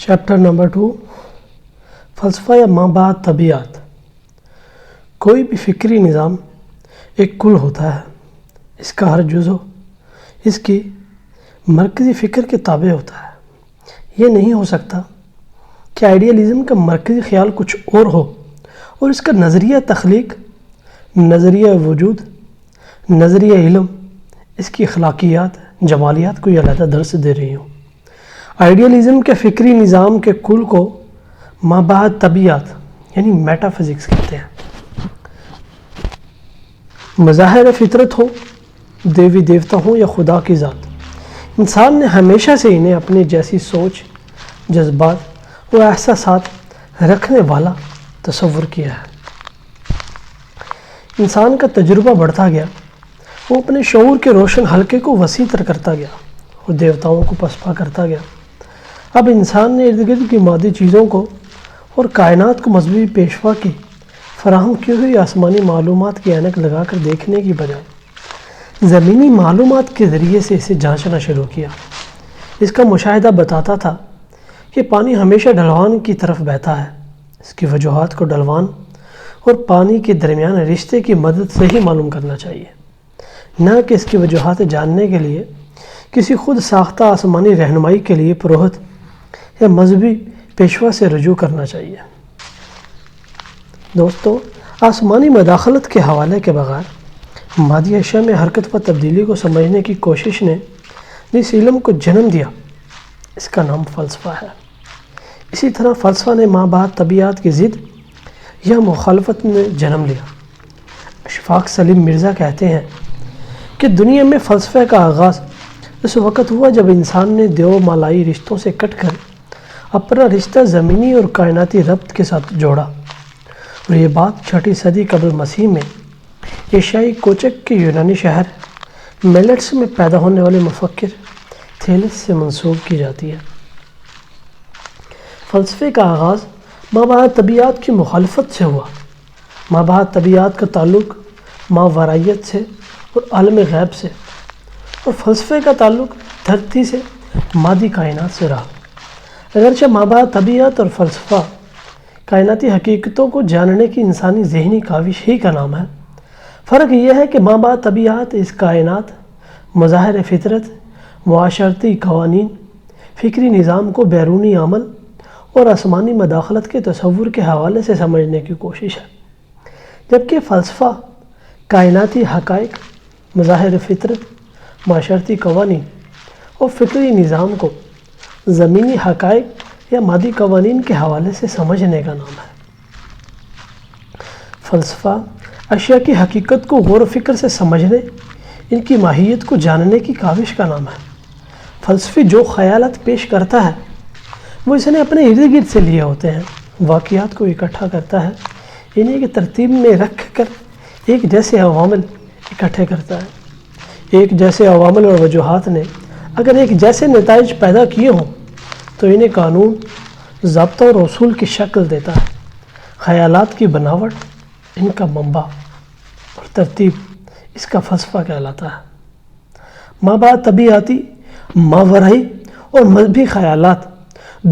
Chapter number 2 فلسفہ یا مابعد طبیعت۔ کوئی بھی فکری نظام ایک کل ہوتا ہے، اس کا ہر جزو اس کی مرکزی فکر کے تابع ہوتا ہے۔ یہ نہیں ہو سکتا کہ آئیڈیالزم کا مرکزی خیال کچھ اور ہو اور اس کا نظریہ تخلیق، نظریہ وجود، نظریہ علم، اس کی اخلاقیات، جمالیات کو یہ علیحدہ درس دے رہی ہوں۔ آئیڈیالزم کے فکری نظام کے کل کو مابعد طبیعت یعنی میٹا فزکس کہتے ہیں۔ مظاہر فطرت ہو، دیوی دیوتا ہوں یا خدا کی ذات، انسان نے ہمیشہ سے انہیں اپنی جیسی سوچ، جذبات و احساسات رکھنے والا تصور کیا ہے۔ انسان کا تجربہ بڑھتا گیا، وہ اپنے شعور کے روشن حلقے کو وسیع تر کرتا گیا اور دیوتاؤں کو پسپا کرتا گیا۔ اب انسان نے ارد گرد کی مادی چیزوں کو اور کائنات کو مذہبی پیشوا کی فراہم کی ہوئی آسمانی معلومات کی اینک لگا کر دیکھنے کی بجائے زمینی معلومات کے ذریعے سے اسے جانچنا شروع کیا۔ اس کا مشاہدہ بتاتا تھا کہ پانی ہمیشہ ڈھلوان کی طرف بہتا ہے۔ اس کی وجوہات کو ڈھلوان اور پانی کے درمیان رشتے کی مدد سے ہی معلوم کرنا چاہیے، نہ کہ اس کی وجوہات جاننے کے لیے کسی خود ساختہ آسمانی رہنمائی کے لیے پروہت یا مذہبی پیشوا سے رجوع کرنا چاہیے۔ دوستو، آسمانی مداخلت کے حوالے کے بغیر مادی اشیاء میں حرکت و تبدیلی کو سمجھنے کی کوشش نے جس علم کو جنم دیا، اس کا نام فلسفہ ہے۔ اسی طرح فلسفہ نے مابعد طبیعت کی ضد یا مخالفت میں جنم لیا۔ اشفاق سلیم مرزا کہتے ہیں کہ دنیا میں فلسفے کا آغاز اس وقت ہوا جب انسان نے دیو مالائی رشتوں سے کٹ کر اپنا رشتہ زمینی اور کائناتی ربط کے ساتھ جوڑا، اور یہ بات 6 صدی قبل مسیح میں ایشیائی کوچک کے یونانی شہر میلٹس میں پیدا ہونے والے مفکر تھیلس سے منسوب کی جاتی ہے۔ فلسفے کا آغاز مابعد طبیعت کی مخالفت سے ہوا۔ مابعد طبیعت کا تعلق ماورائیت سے اور عالم غیب سے، اور فلسفے کا تعلق دھرتی سے، مادی کائنات سے رہا۔ اگرچہ مابعد طبیعت اور فلسفہ کائناتی حقیقتوں کو جاننے کی انسانی ذہنی کاوش ہی کا نام ہے، فرق یہ ہے کہ مابعد طبیعت اس کائنات، مظاہر فطرت، معاشرتی قوانین، فکری نظام کو بیرونی عمل اور آسمانی مداخلت کے تصور کے حوالے سے سمجھنے کی کوشش ہے، جبکہ فلسفہ کائناتی حقائق، مظاہر فطرت، معاشرتی قوانین اور فکری نظام کو زمینی حقائق یا مادی قوانین کے حوالے سے سمجھنے کا نام ہے۔ فلسفہ اشیاء کی حقیقت کو غور و فکر سے سمجھنے، ان کی ماہیت کو جاننے کی کاوش کا نام ہے۔ فلسفی جو خیالات پیش کرتا ہے وہ اس نے اپنے ارد گرد سے لیے ہوتے ہیں، واقعات کو اکٹھا کرتا ہے، انہیں کی ترتیب میں رکھ کر ایک جیسے عوامل اکٹھے کرتا ہے۔ ایک جیسے عوامل اور وجوہات نے اگر ایک جیسے نتائج پیدا کیے ہوں تو انہیں قانون، ضابطہ اور اصول کی شکل دیتا ہے۔ خیالات کی بناوٹ، ان کا منبع اور ترتیب، اس کا فلسفہ کہلاتا ہے۔ مابعد طبیعتی، ماورائی اور مذہبی خیالات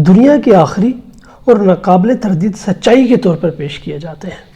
دنیا کی آخری اور ناقابل تردید سچائی کے طور پر پیش کیے جاتے ہیں۔